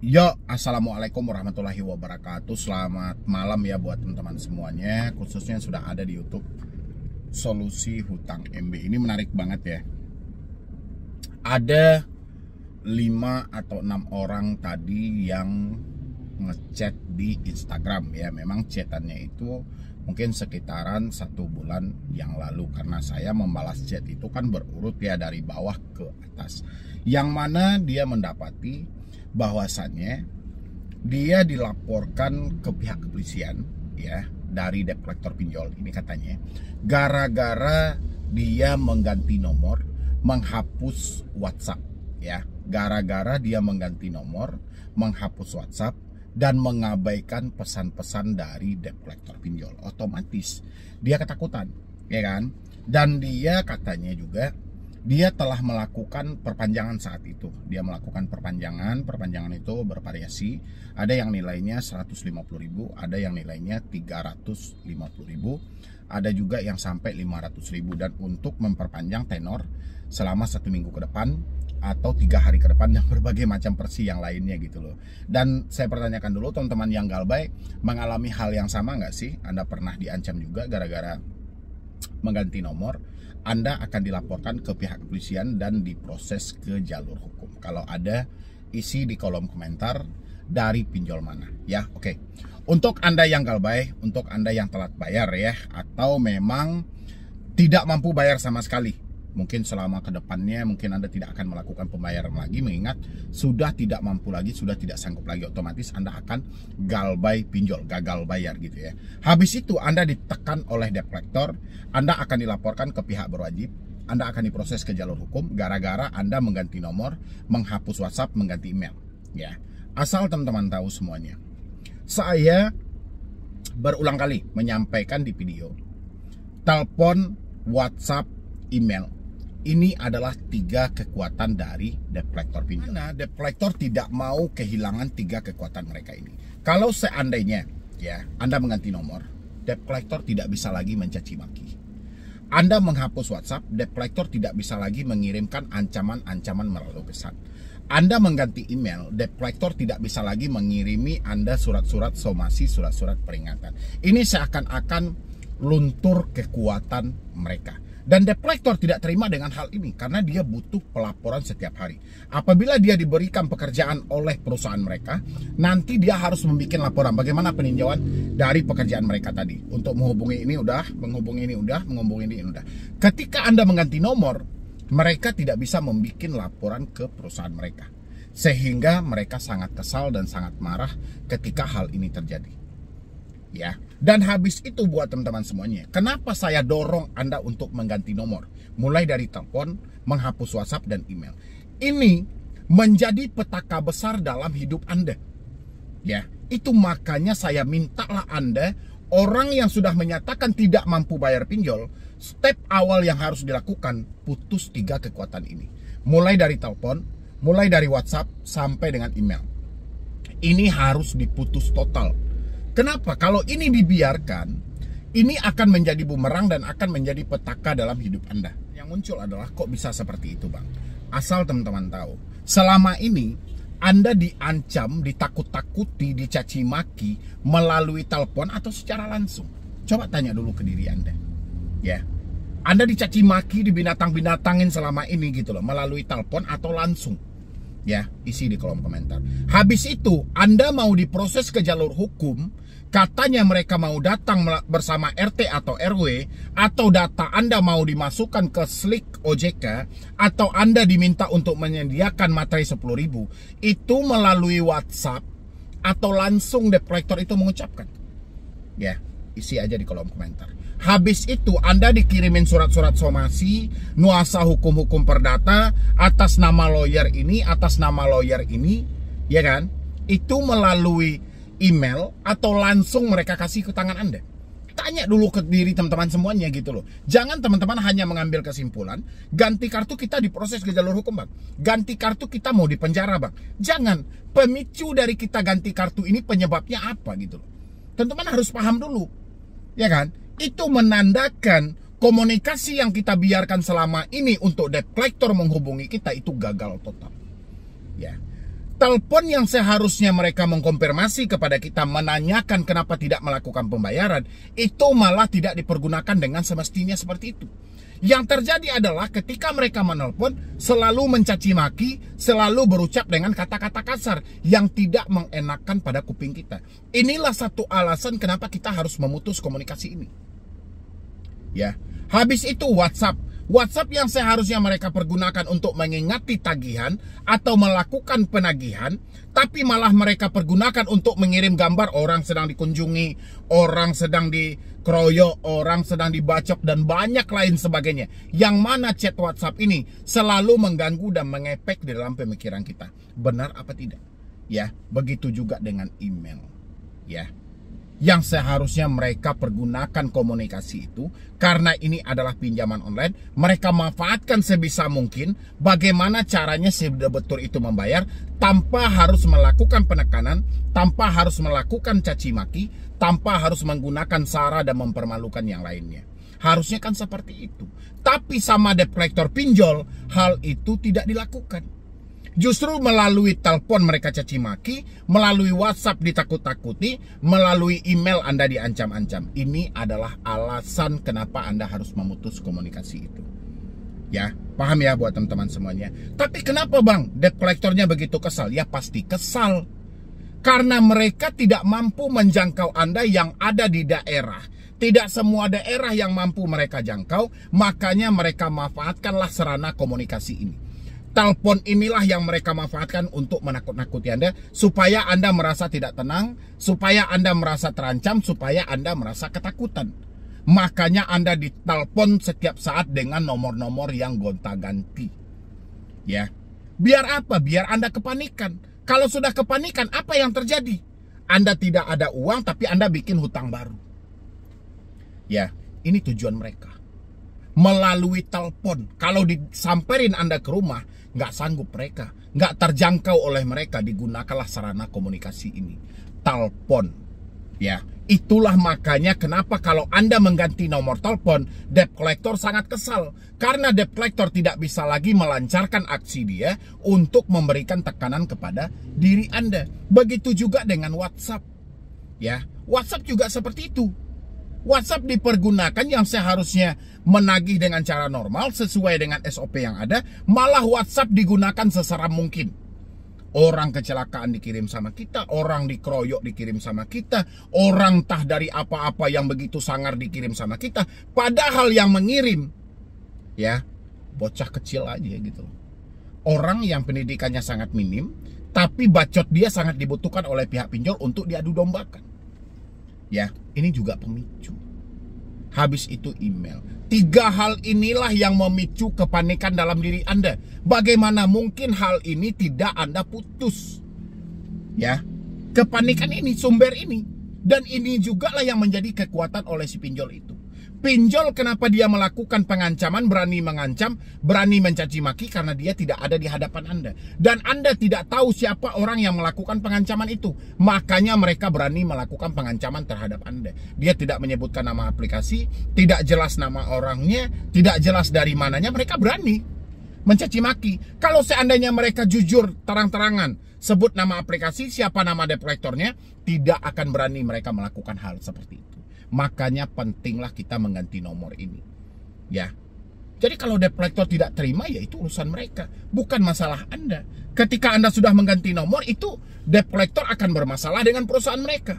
Yo, assalamualaikum warahmatullahi wabarakatuh. Selamat malam ya buat teman-teman semuanya, khususnya yang sudah ada di YouTube Solusi Hutang MB. Ini menarik banget ya. Ada 5 atau 6 orang tadi yang ngechat di Instagram ya. Memang chatannya itu mungkin sekitaran 1 bulan yang lalu, karena saya membalas chat itu kan berurut ya dari bawah ke atas. Yang mana dia mendapati bahwasannya dia dilaporkan ke pihak kepolisian ya dari debt collector pinjol ini, katanya gara-gara dia mengganti nomor, menghapus WhatsApp ya. Gara-gara dia mengganti nomor, menghapus WhatsApp dan mengabaikan pesan-pesan dari debt collector pinjol, otomatis dia ketakutan ya kan. Dan dia katanya juga dia telah melakukan perpanjangan saat itu. Dia melakukan perpanjangan itu bervariasi. Ada yang nilainya 150.000, ada yang nilainya 350.000, ada juga yang sampai 500.000. Dan untuk memperpanjang tenor selama 1 minggu ke depan atau 3 hari ke depan, dan berbagai macam versi yang lainnya gitu loh. Dan saya pertanyakan dulu, teman-teman yang galbay mengalami hal yang sama nggak sih? Anda pernah diancam juga gara-gara mengganti nomor? Anda akan dilaporkan ke pihak kepolisian dan diproses ke jalur hukum. Kalau ada, isi di kolom komentar dari pinjol mana ya. Oke. Untuk Anda yang galbay, untuk Anda yang telat bayar ya, atau memang tidak mampu bayar sama sekali, mungkin selama kedepannya mungkin Anda tidak akan melakukan pembayaran lagi, mengingat sudah tidak mampu lagi, sudah tidak sanggup lagi, otomatis Anda akan galbay pinjol, gagal bayar gitu ya. Habis itu Anda ditekan oleh debt collector, Anda akan dilaporkan ke pihak berwajib, Anda akan diproses ke jalur hukum gara-gara Anda mengganti nomor, menghapus WhatsApp, mengganti email ya. Asal teman-teman tahu semuanya, saya berulang kali menyampaikan di video, telepon, WhatsApp, email, ini adalah 3 kekuatan dari debt collector pinjol. Karena debt collector tidak mau kehilangan 3 kekuatan mereka ini. Kalau seandainya ya Anda mengganti nomor, debt collector tidak bisa lagi mencaci maki. Anda menghapus WhatsApp, debt collector tidak bisa lagi mengirimkan ancaman-ancaman melalui pesan. Anda mengganti email, debt collector tidak bisa lagi mengirimi Anda surat-surat somasi, surat-surat peringatan. Ini seakan-akan luntur kekuatan mereka. Dan debt collector tidak terima dengan hal ini karena dia butuh pelaporan setiap hari. Apabila dia diberikan pekerjaan oleh perusahaan mereka, nanti dia harus membuat laporan bagaimana peninjauan dari pekerjaan mereka tadi. Untuk menghubungi ini udah, menghubungi ini udah, menghubungi ini udah. Ketika Anda mengganti nomor, mereka tidak bisa membuat laporan ke perusahaan mereka. Sehingga mereka sangat kesal dan sangat marah ketika hal ini terjadi. Ya, dan habis itu buat teman-teman semuanya, kenapa saya dorong Anda untuk mengganti nomor, mulai dari telepon, menghapus WhatsApp dan email. Ini menjadi petaka besar dalam hidup Anda. Ya, itu makanya saya mintalah Anda, orang yang sudah menyatakan tidak mampu bayar pinjol, step awal yang harus dilakukan, putus 3 kekuatan ini. Mulai dari telepon, mulai dari WhatsApp sampai dengan email. Ini harus diputus total. Kenapa? Kalau ini dibiarkan, ini akan menjadi bumerang dan akan menjadi petaka dalam hidup Anda. Yang muncul adalah, kok bisa seperti itu Bang? Asal teman-teman tahu, selama ini Anda diancam, ditakut-takuti, dicaci maki melalui telepon atau secara langsung. Coba tanya dulu ke diri Anda. Ya, Anda dicaci maki, dibinatang-binatangin selama ini gitu loh, melalui telepon atau langsung. Ya, isi di kolom komentar. Habis itu Anda mau diproses ke jalur hukum, katanya mereka mau datang bersama RT atau RW, atau data Anda mau dimasukkan ke slik OJK, atau Anda diminta untuk menyediakan materi 10.000, itu melalui WhatsApp atau langsung debt collector itu mengucapkan. Ya, isi aja di kolom komentar. Habis itu Anda dikirimin surat-surat somasi, nuasa hukum-hukum perdata atas nama lawyer ini, atas nama lawyer ini, ya kan? Itu melalui email atau langsung mereka kasih ke tangan Anda. Tanya dulu ke diri teman-teman semuanya gitu loh. Jangan teman-teman hanya mengambil kesimpulan, ganti kartu kita diproses ke jalur hukum Bang, ganti kartu kita mau dipenjara Bang. Jangan. Pemicu dari kita ganti kartu ini penyebabnya apa gitu loh. Teman-teman harus paham dulu, ya kan? Itu menandakan komunikasi yang kita biarkan selama ini untuk debt collector menghubungi kita itu gagal total. Ya, Telepon yang seharusnya mereka mengkonfirmasi kepada kita, menanyakan kenapa tidak melakukan pembayaran, itu malah tidak dipergunakan dengan semestinya seperti itu. Yang terjadi adalah ketika mereka menelpon, selalu mencaci maki, selalu berucap dengan kata-kata kasar yang tidak mengenakan pada kuping kita. Inilah satu alasan kenapa kita harus memutus komunikasi ini. Ya, habis itu WhatsApp yang seharusnya mereka pergunakan untuk mengingati tagihan atau melakukan penagihan, tapi malah mereka pergunakan untuk mengirim gambar orang sedang dikunjungi, orang sedang dikeroyok, orang sedang dibacok, dan banyak lain sebagainya. Yang mana chat WhatsApp ini selalu mengganggu dan mengepek di dalam pemikiran kita. Benar apa tidak? Ya, begitu juga dengan email. Ya, yang seharusnya mereka pergunakan komunikasi itu, karena ini adalah pinjaman online, mereka manfaatkan sebisa mungkin bagaimana caranya betul itu membayar tanpa harus melakukan penekanan, tanpa harus melakukan caci maki, tanpa harus menggunakan sara dan mempermalukan yang lainnya. Harusnya kan seperti itu. Tapi sama debt collector pinjol, hal itu tidak dilakukan. Justru melalui telepon mereka caci maki, melalui WhatsApp ditakut-takuti, melalui email Anda diancam-ancam. Ini adalah alasan kenapa Anda harus memutus komunikasi itu. Ya, paham ya buat teman-teman semuanya. Tapi kenapa bang, debt collectornya begitu kesal? Ya pasti kesal. Karena mereka tidak mampu menjangkau Anda yang ada di daerah. Tidak semua daerah yang mampu mereka jangkau, makanya mereka manfaatkanlah sarana komunikasi ini. Telepon inilah yang mereka manfaatkan untuk menakut-nakuti Anda, supaya Anda merasa tidak tenang, supaya Anda merasa terancam, supaya Anda merasa ketakutan. Makanya Anda ditelepon setiap saat dengan nomor-nomor yang gonta-ganti. Ya, biar apa? Biar Anda kepanikan. Kalau sudah kepanikan, apa yang terjadi? Anda tidak ada uang, tapi Anda bikin hutang baru. Ya, ini tujuan mereka. Melalui telepon. Kalau disamperin Anda ke rumah, nggak sanggup mereka, nggak terjangkau oleh mereka, digunakanlah sarana komunikasi ini, telepon. Ya, itulah makanya kenapa kalau Anda mengganti nomor telepon, debt collector sangat kesal. Karena debt collector tidak bisa lagi melancarkan aksi dia untuk memberikan tekanan kepada diri Anda. Begitu juga dengan WhatsApp. Ya, WhatsApp juga seperti itu. WhatsApp dipergunakan yang seharusnya menagih dengan cara normal sesuai dengan SOP yang ada, malah WhatsApp digunakan seseram mungkin. Orang kecelakaan dikirim sama kita, orang dikeroyok dikirim sama kita, orang entah dari apa-apa yang begitu sangar dikirim sama kita. Padahal yang mengirim, ya, bocah kecil aja gitu. Orang yang pendidikannya sangat minim, tapi bacot dia sangat dibutuhkan oleh pihak pinjol untuk diadu dombakan. Ya, ini juga pemicu. Habis itu email. 3 hal inilah yang memicu kepanikan dalam diri Anda. Bagaimana mungkin hal ini tidak Anda putus? Ya, kepanikan ini, sumber ini. Dan ini juga lah yang menjadi kekuatan oleh si pinjol itu. Pinjol kenapa dia melakukan pengancaman, berani mengancam, berani mencaci maki, karena dia tidak ada di hadapan Anda. Dan Anda tidak tahu siapa orang yang melakukan pengancaman itu. Makanya mereka berani melakukan pengancaman terhadap Anda. Dia tidak menyebutkan nama aplikasi, tidak jelas nama orangnya, tidak jelas dari mananya, mereka berani mencaci maki. Kalau seandainya mereka jujur, terang-terangan, sebut nama aplikasi, siapa nama debt collectornya, tidak akan berani mereka melakukan hal seperti itu. Makanya pentinglah kita mengganti nomor ini. Ya. Jadi kalau debt collector tidak terima, ya itu urusan mereka, bukan masalah Anda. Ketika Anda sudah mengganti nomor, itu debt collector akan bermasalah dengan perusahaan mereka.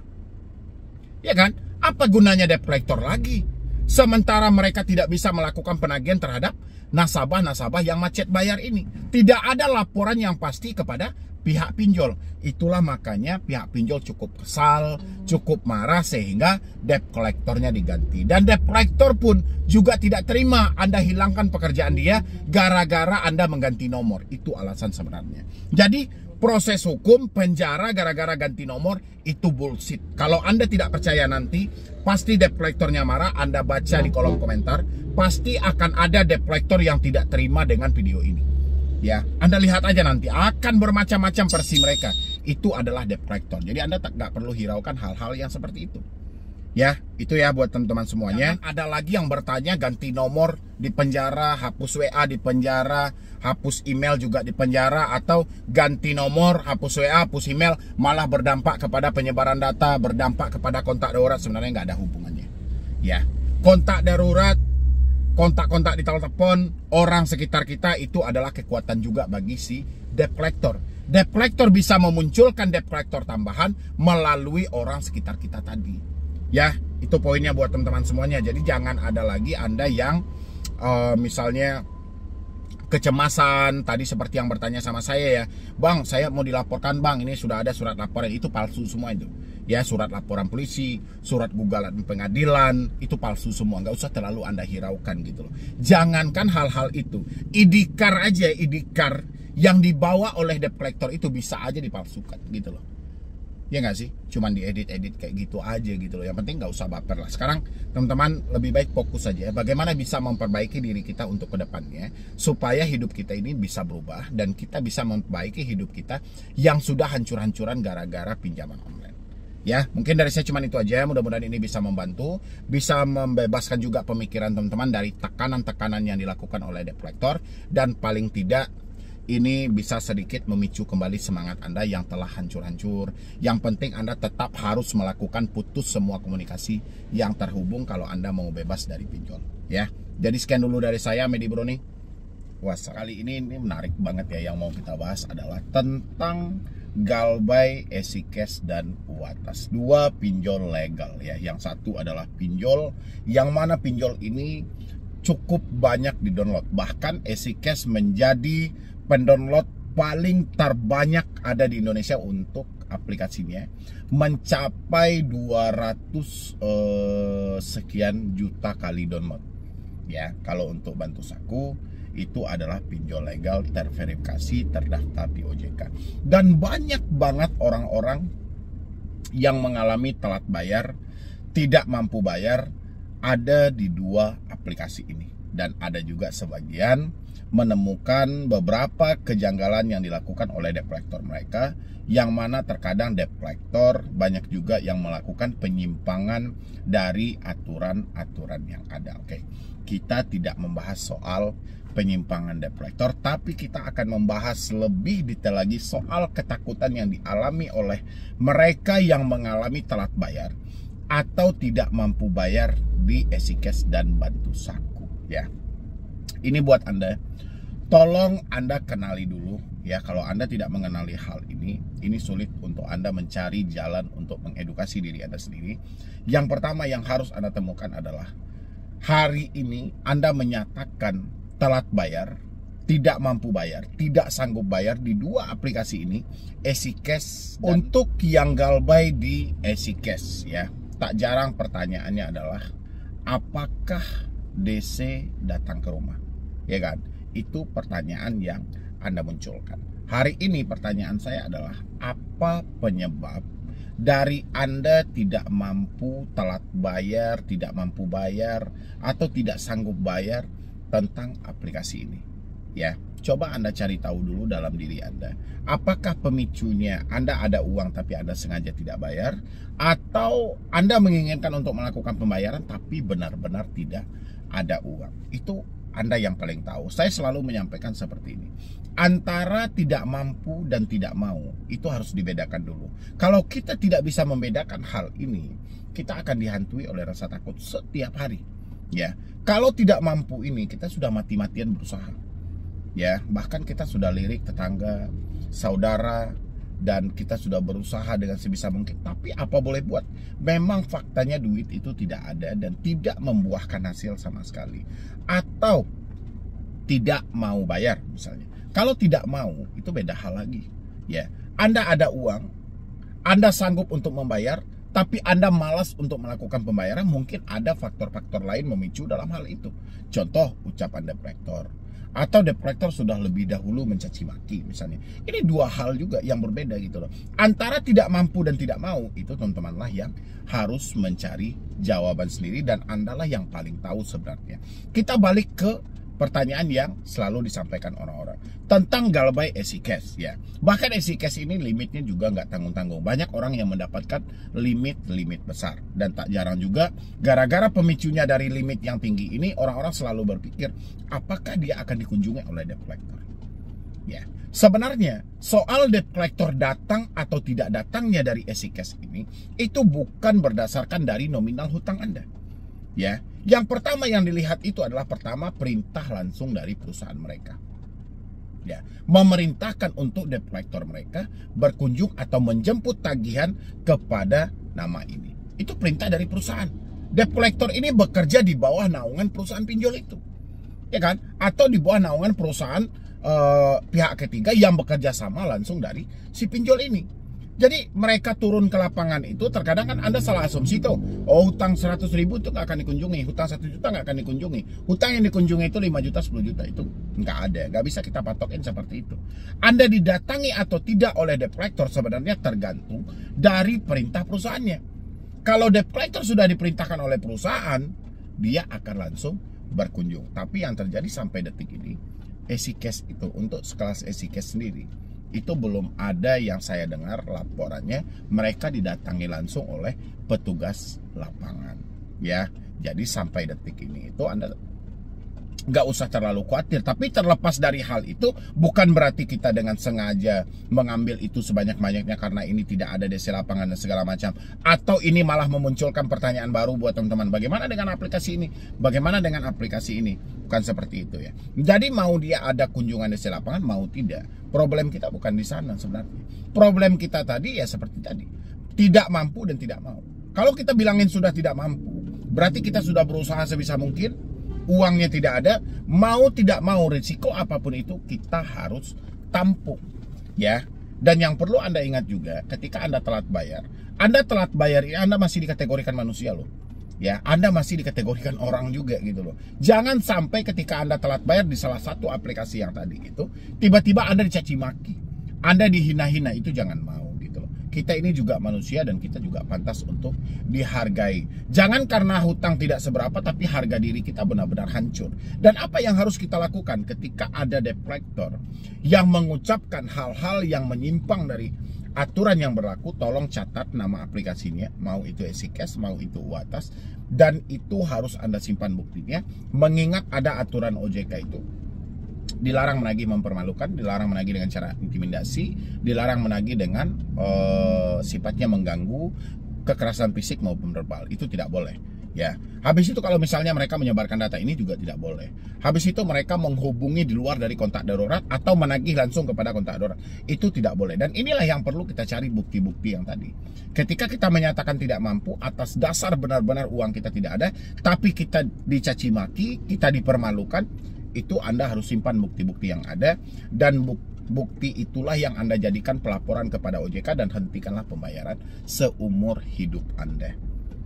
Ya kan? Apa gunanya debt collector lagi? Sementara mereka tidak bisa melakukan penagihan terhadap nasabah-nasabah yang macet bayar ini. Tidak ada laporan yang pasti kepada pihak pinjol. Itulah makanya pihak pinjol cukup kesal, cukup marah, sehingga debt collectornya diganti. Dan debt collector pun juga tidak terima Anda hilangkan pekerjaan dia gara-gara Anda mengganti nomor. Itu alasan sebenarnya. Jadi proses hukum penjara gara-gara ganti nomor itu bullshit. Kalau Anda tidak percaya, nanti pasti debt collectornya marah. Anda baca di kolom komentar, pasti akan ada debt collector yang tidak terima dengan video ini. Ya, Anda lihat aja nanti akan bermacam-macam versi mereka. Itu adalah debt collector. Jadi Anda tak perlu hiraukan hal-hal yang seperti itu. Ya, itu ya buat teman-teman semuanya. Jangan ada lagi yang bertanya ganti nomor di penjara, hapus WA di penjara, hapus email juga di penjara, atau ganti nomor, hapus WA, hapus email, malah berdampak kepada penyebaran data, berdampak kepada kontak darurat. Sebenarnya nggak ada hubungannya. Ya, kontak darurat, kontak-kontak di telepon orang sekitar kita itu adalah kekuatan juga bagi si debt collector. Debt collector bisa memunculkan debt collector tambahan melalui orang sekitar kita tadi. Ya, itu poinnya buat teman-teman semuanya. Jadi jangan ada lagi Anda yang misalnya kecemasan tadi seperti yang bertanya sama saya ya, Bang, saya mau dilaporkan Bang, ini sudah ada surat laporan. Itu palsu semua itu. Ya, surat laporan polisi, surat gugatan pengadilan, itu palsu semua. Nggak usah terlalu Anda hiraukan gitu loh. Jangankan hal-hal itu, ID card aja, ID card yang dibawa oleh debt collector itu bisa aja dipalsukan gitu loh. Ya nggak sih? Cuman diedit-edit kayak gitu aja gitu loh. Yang penting nggak usah baper lah. Sekarang teman-teman lebih baik fokus aja bagaimana bisa memperbaiki diri kita untuk kedepannya, supaya hidup kita ini bisa berubah dan kita bisa memperbaiki hidup kita yang sudah hancur-hancuran gara-gara pinjaman online. Ya, mungkin dari saya cuman itu aja. Mudah-mudahan ini bisa membantu, bisa membebaskan juga pemikiran teman-teman dari tekanan-tekanan yang dilakukan oleh debt collector, dan paling tidak ini bisa sedikit memicu kembali semangat Anda yang telah hancur-hancur. Yang penting Anda tetap harus melakukan putus semua komunikasi yang terhubung kalau Anda mau bebas dari pinjol. Ya, jadi sekian dulu dari saya, Medi Broni. Wassalam. Kali ini menarik banget ya, yang mau kita bahas adalah tentang Galbay, EasyCash, dan Uatas. Dua pinjol legal ya. Yang satu adalah pinjol, yang mana pinjol ini cukup banyak di-download. Bahkan EasyCash menjadi pendownload paling terbanyak ada di Indonesia untuk aplikasinya, mencapai 200 sekian juta kali download. Ya, kalau untuk Bantu Saku itu adalah pinjol legal, terverifikasi, terdaftar di OJK. Dan banyak banget orang-orang yang mengalami telat bayar, tidak mampu bayar, ada di dua aplikasi ini. Dan ada juga sebagian menemukan beberapa kejanggalan yang dilakukan oleh debt collector mereka, yang mana terkadang debt collector banyak juga yang melakukan penyimpangan dari aturan-aturan yang ada. Oke, kita tidak membahas soal penyimpangan debt collector, tapi kita akan membahas lebih detail lagi soal ketakutan yang dialami oleh mereka yang mengalami telat bayar atau tidak mampu bayar di EasyCash dan Bantu Saku ya. Ini buat Anda, tolong Anda kenali dulu ya. Kalau Anda tidak mengenali hal ini sulit untuk Anda mencari jalan untuk mengedukasi diri Anda sendiri. Yang pertama yang harus Anda temukan adalah hari ini Anda menyatakan telat bayar, tidak mampu bayar, tidak sanggup bayar di dua aplikasi ini, EasyCash dan untuk yang Galbay di EasyCash ya. Tak jarang pertanyaannya adalah apakah DC datang ke rumah? Ya kan? Itu pertanyaan yang Anda munculkan. Hari ini pertanyaan saya adalah, apa penyebab dari Anda tidak mampu telat bayar, tidak mampu bayar, atau tidak sanggup bayar tentang aplikasi ini? Ya, coba Anda cari tahu dulu dalam diri Anda. Apakah pemicunya Anda ada uang tapi Anda sengaja tidak bayar, atau Anda menginginkan untuk melakukan pembayaran tapi benar-benar tidak ada uang? Itu Anda yang paling tahu. Saya selalu menyampaikan seperti ini. Antara tidak mampu dan tidak mau, itu harus dibedakan dulu. Kalau kita tidak bisa membedakan hal ini, kita akan dihantui oleh rasa takut setiap hari. Ya, kalau tidak mampu ini, kita sudah mati-matian berusaha. Ya, bahkan kita sudah lirik tetangga, saudara, dan kita sudah berusaha dengan sebisa mungkin. Tapi apa boleh buat? Memang faktanya duit itu tidak ada dan tidak membuahkan hasil sama sekali. Atau tidak mau bayar misalnya. Kalau tidak mau, itu beda hal lagi. Ya, Anda ada uang, Anda sanggup untuk membayar, tapi Anda malas untuk melakukan pembayaran, mungkin ada faktor-faktor lain memicu dalam hal itu. Contoh, ucapan debt collector, atau debt collector sudah lebih dahulu mencaci maki misalnya. Ini dua hal juga yang berbeda gitu loh. Antara tidak mampu dan tidak mau, itu teman-temanlah yang harus mencari jawaban sendiri, dan Andalah yang paling tahu sebenarnya. Kita balik ke pertanyaan yang selalu disampaikan orang-orang tentang Galbay EasyCash ya. Bahkan EasyCash ini limitnya juga nggak tanggung-tanggung. Banyak orang yang mendapatkan limit besar, dan tak jarang juga gara-gara pemicunya dari limit yang tinggi ini, orang-orang selalu berpikir apakah dia akan dikunjungi oleh debt collector. Ya, sebenarnya soal debt collector datang atau tidak datangnya dari EasyCash ini itu bukan berdasarkan dari nominal hutang Anda. Ya, yang pertama yang dilihat itu adalah pertama perintah langsung dari perusahaan mereka. Ya, memerintahkan untuk debt collector mereka berkunjung atau menjemput tagihan kepada nama ini. Itu perintah dari perusahaan. Debt collector ini bekerja di bawah naungan perusahaan pinjol itu, ya kan? Atau di bawah naungan perusahaan pihak ketiga yang bekerja sama langsung dari si pinjol ini. Jadi mereka turun ke lapangan itu, terkadang kan Anda salah asumsi tuh, oh hutang 100.000 itu nggak akan dikunjungi, hutang 1 juta nggak akan dikunjungi, hutang yang dikunjungi itu 5 juta, 10 juta, itu nggak ada, nggak bisa kita patokin seperti itu. Anda didatangi atau tidak oleh debt collector sebenarnya tergantung dari perintah perusahaannya. Kalau debt collector sudah diperintahkan oleh perusahaan, dia akan langsung berkunjung. Tapi yang terjadi sampai detik ini, EasyCash itu untuk sekelas EasyCash sendiri itu belum ada yang saya dengar laporannya mereka didatangi langsung oleh petugas lapangan ya. Jadi sampai detik ini itu Anda nggak usah terlalu khawatir. Tapi terlepas dari hal itu, bukan berarti kita dengan sengaja mengambil itu sebanyak-banyaknya karena ini tidak ada DC lapangan dan segala macam, atau ini malah memunculkan pertanyaan baru buat teman-teman, bagaimana dengan aplikasi ini, bagaimana dengan aplikasi ini. Bukan seperti itu ya. Jadi mau dia ada kunjungan DC lapangan mau tidak, problem kita bukan di sana sebenarnya. Problem kita tadi ya seperti tadi, tidak mampu dan tidak mau. Kalau kita bilangin sudah tidak mampu, berarti kita sudah berusaha sebisa mungkin, uangnya tidak ada, mau tidak mau risiko apapun itu kita harus tampung ya. Dan yang perlu Anda ingat juga, ketika Anda telat bayar ini Anda masih dikategorikan manusia loh ya. Anda masih dikategorikan orang juga gitu loh. Jangan sampai ketika Anda telat bayar di salah satu aplikasi yang tadi itu, tiba-tiba Anda dicaci maki, Anda dihina-hina, itu jangan mau gitu loh. Kita ini juga manusia dan kita juga pantas untuk dihargai. Jangan karena hutang tidak seberapa tapi harga diri kita benar-benar hancur. Dan apa yang harus kita lakukan ketika ada debt collector yang mengucapkan hal-hal yang menyimpang dari aturan yang berlaku, tolong catat nama aplikasinya, mau itu EasyCash, mau itu Uatas, dan itu harus Anda simpan buktinya. Mengingat ada aturan OJK itu, dilarang menagih mempermalukan, dilarang menagih dengan cara intimidasi, dilarang menagih dengan sifatnya mengganggu, kekerasan fisik maupun verbal. Itu tidak boleh ya. Habis itu kalau misalnya mereka menyebarkan data ini juga tidak boleh. Habis itu mereka menghubungi di luar dari kontak darurat atau menagih langsung kepada kontak darurat, itu tidak boleh. Dan inilah yang perlu kita cari bukti-bukti yang tadi. Ketika kita menyatakan tidak mampu atas dasar benar-benar uang kita tidak ada, tapi kita dicaci maki, kita dipermalukan, itu Anda harus simpan bukti-bukti yang ada, dan bukti itulah yang Anda jadikan pelaporan kepada OJK, dan hentikanlah pembayaran seumur hidup Anda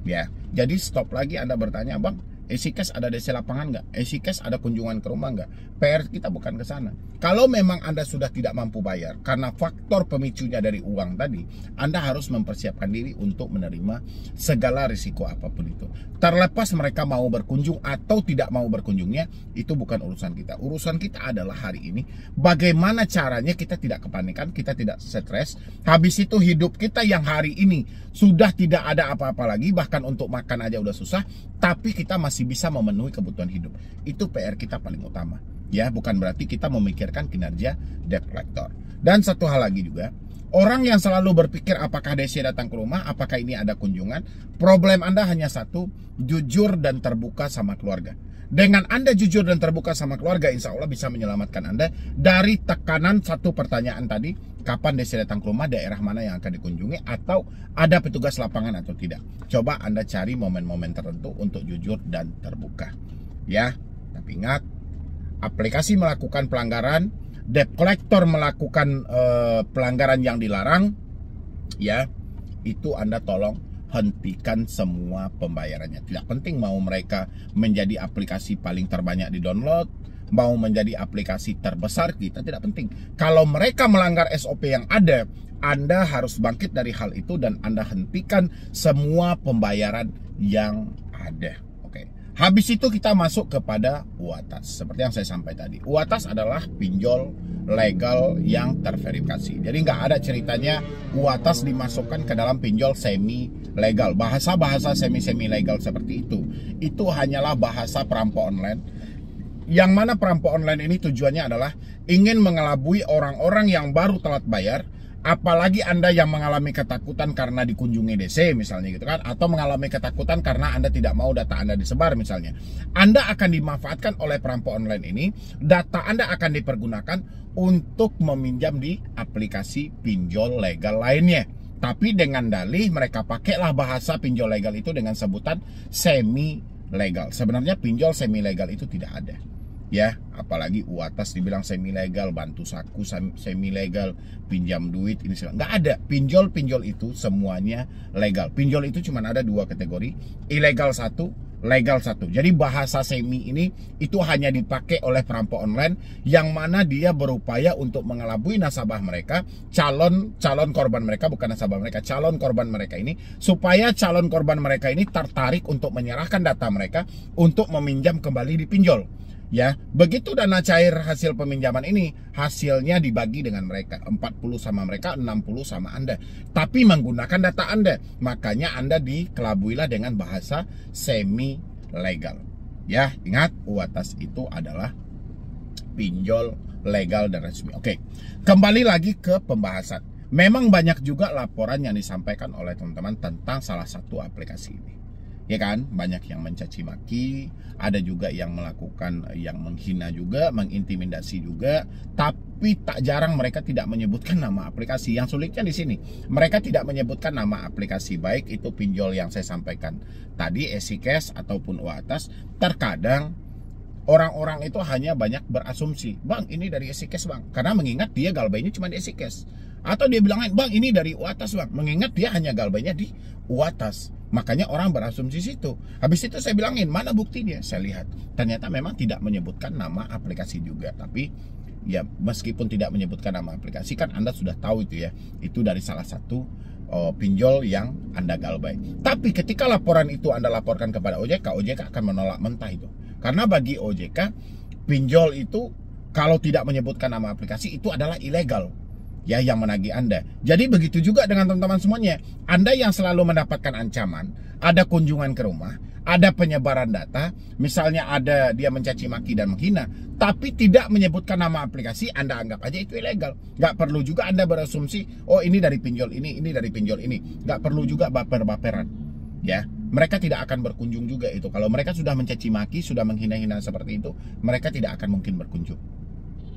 ya. Jadi stop lagi Anda bertanya, bang, EasyCash ada DC lapangan nggak? EasyCash ada kunjungan ke rumah nggak? PR kita bukan ke sana. Kalau memang Anda sudah tidak mampu bayar karena faktor pemicunya dari uang tadi, Anda harus mempersiapkan diri untuk menerima segala risiko apapun itu. Terlepas mereka mau berkunjung atau tidak mau berkunjungnya, itu bukan urusan kita. Urusan kita adalah hari ini bagaimana caranya kita tidak kepanikan, kita tidak stres. Habis itu hidup kita yang hari ini sudah tidak ada apa-apa lagi, bahkan untuk makan aja udah susah, tapi kita masih bisa memenuhi kebutuhan hidup. Itu PR kita paling utama ya. Bukan berarti kita memikirkan kinerja debt collector. Dan satu hal lagi juga, orang yang selalu berpikir apakah DC datang ke rumah, apakah ini ada kunjungan, problem Anda hanya satu, jujur dan terbuka sama keluarga. Dengan Anda jujur dan terbuka sama keluarga, insya Allah bisa menyelamatkan Anda dari tekanan satu pertanyaan tadi, kapan DC datang ke rumah, daerah mana yang akan dikunjungi, atau ada petugas lapangan atau tidak. Coba Anda cari momen-momen tertentu untuk jujur dan terbuka ya. Tapi ingat, aplikasi melakukan pelanggaran, debt collector melakukan pelanggaran yang dilarang ya, itu Anda tolong hentikan semua pembayarannya. Tidak penting mau mereka menjadi aplikasi paling terbanyak di download, mau menjadi aplikasi terbesar, kita tidak penting. Kalau mereka melanggar SOP yang ada, Anda harus bangkit dari hal itu dan Anda hentikan semua pembayaran yang ada. Oke. Habis itu kita masuk kepada UATAS. Seperti yang saya sampaikan tadi, UATAS adalah pinjol legal yang terverifikasi. Jadi nggak ada ceritanya UATAS dimasukkan ke dalam pinjol semi legal. Bahasa-bahasa semi legal seperti itu hanyalah bahasa perampok online. Yang mana perampok online ini tujuannya adalah ingin mengelabui orang-orang yang baru telat bayar. Apalagi Anda yang mengalami ketakutan karena dikunjungi DC misalnya gitu kan, atau mengalami ketakutan karena Anda tidak mau data Anda disebar misalnya. Anda akan dimanfaatkan oleh perampok online ini, data Anda akan dipergunakan untuk meminjam di aplikasi pinjol legal lainnya. Tapi dengan dalih mereka pakailah bahasa pinjol legal itu dengan sebutan semi legal. Sebenarnya pinjol semi legal itu tidak ada. Ya, apalagi UATAS dibilang semi legal, bantu saku semi legal, pinjam duit ini segala. Nggak ada. Pinjol itu semuanya legal. Pinjol itu cuma ada 2 kategori, ilegal 1, legal 1. Jadi bahasa semi ini itu hanya dipakai oleh perampok online yang mana dia berupaya untuk mengelabui nasabah mereka, calon korban mereka, bukan nasabah mereka, calon korban mereka ini, supaya calon korban mereka ini tertarik untuk menyerahkan data mereka untuk meminjam kembali di pinjol. Ya, begitu dana cair hasil peminjaman ini, hasilnya dibagi dengan mereka, 40 sama mereka, 60 sama Anda. Tapi menggunakan data Anda, makanya Anda dikelabuilah dengan bahasa semi legal. Ya, ingat UATAS itu adalah pinjol legal dan resmi. Oke, kembali lagi ke pembahasan. Memang banyak juga laporan yang disampaikan oleh teman-teman tentang salah satu aplikasi ini. Ya kan, banyak yang mencaci maki, ada juga yang melakukan yang menghina juga, mengintimidasi juga, tapi tak jarang mereka tidak menyebutkan nama aplikasi. Yang sulitnya di sini, mereka tidak menyebutkan nama aplikasi, baik itu pinjol yang saya sampaikan tadi, EasyCash ataupun UATAS. Terkadang orang-orang itu hanya banyak berasumsi, bang ini dari EasyCash bang, karena mengingat dia galbainya cuma di EasyCash. Atau dia bilang, bang ini dari UATAS bang, mengingat dia hanya galbainya di UATAS. Makanya orang berasumsi situ. Habis itu saya bilangin, mana buktinya? Saya lihat, ternyata memang tidak menyebutkan nama aplikasi juga. Tapi ya meskipun tidak menyebutkan nama aplikasi, kan Anda sudah tahu itu ya, itu dari salah satu pinjol yang Anda galbay. Tapi ketika laporan itu Anda laporkan kepada OJK, OJK akan menolak mentah itu. Karena bagi OJK, pinjol itu kalau tidak menyebutkan nama aplikasi itu adalah ilegal. Ya, yang menagih Anda. Jadi begitu juga dengan teman-teman semuanya. Anda yang selalu mendapatkan ancaman, ada kunjungan ke rumah, ada penyebaran data, misalnya ada dia mencaci maki dan menghina, tapi tidak menyebutkan nama aplikasi, Anda anggap aja itu ilegal. Nggak perlu juga Anda berasumsi, oh ini dari pinjol ini dari pinjol ini. Nggak perlu juga baper-baperan. Ya, mereka tidak akan berkunjung juga itu. Kalau mereka sudah mencaci maki, sudah menghina-hina seperti itu, mereka tidak akan mungkin berkunjung.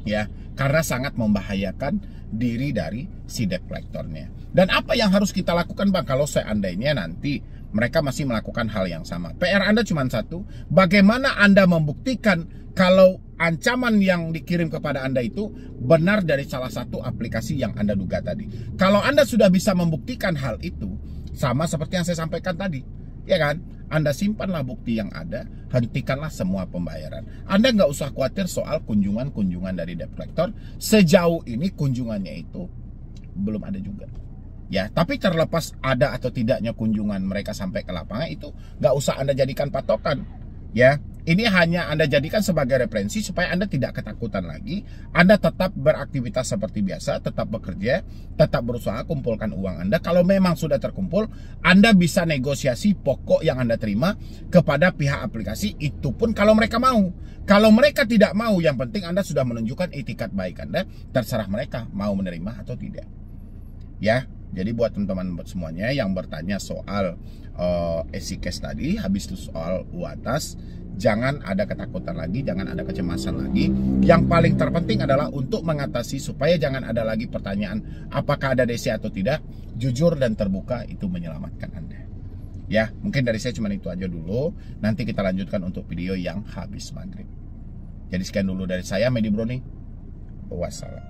Ya, karena sangat membahayakan diri dari si debt collector-nya. Dan apa yang harus kita lakukan bang kalau seandainya nanti mereka masih melakukan hal yang sama? PR Anda cuma satu, bagaimana Anda membuktikan kalau ancaman yang dikirim kepada Anda itu benar dari salah satu aplikasi yang Anda duga tadi. Kalau Anda sudah bisa membuktikan hal itu, sama seperti yang saya sampaikan tadi, ya kan? Anda simpanlah bukti yang ada, hentikanlah semua pembayaran. Anda nggak usah khawatir soal kunjungan-kunjungan dari debt collector. Sejauh ini kunjungannya itu belum ada juga. Ya, tapi terlepas ada atau tidaknya kunjungan mereka sampai ke lapangan itu nggak usah Anda jadikan patokan. Ya, ini hanya Anda jadikan sebagai referensi supaya Anda tidak ketakutan lagi. Anda tetap beraktivitas seperti biasa, tetap bekerja, tetap berusaha kumpulkan uang Anda. Kalau memang sudah terkumpul, Anda bisa negosiasi pokok yang Anda terima kepada pihak aplikasi. Itu pun kalau mereka mau. Kalau mereka tidak mau, yang penting Anda sudah menunjukkan itikat baik Anda. Terserah mereka mau menerima atau tidak. Ya, jadi buat teman-teman semuanya yang bertanya soal EasyCash tadi, habis itu soal UATAS, jangan ada ketakutan lagi, jangan ada kecemasan lagi. Yang paling terpenting adalah untuk mengatasi supaya jangan ada lagi pertanyaan apakah ada DC atau tidak. Jujur dan terbuka itu menyelamatkan Anda. Ya, mungkin dari saya cuma itu aja dulu. Nanti kita lanjutkan untuk video yang habis maghrib. Jadi sekian dulu dari saya, Medi Browning. Wassalam.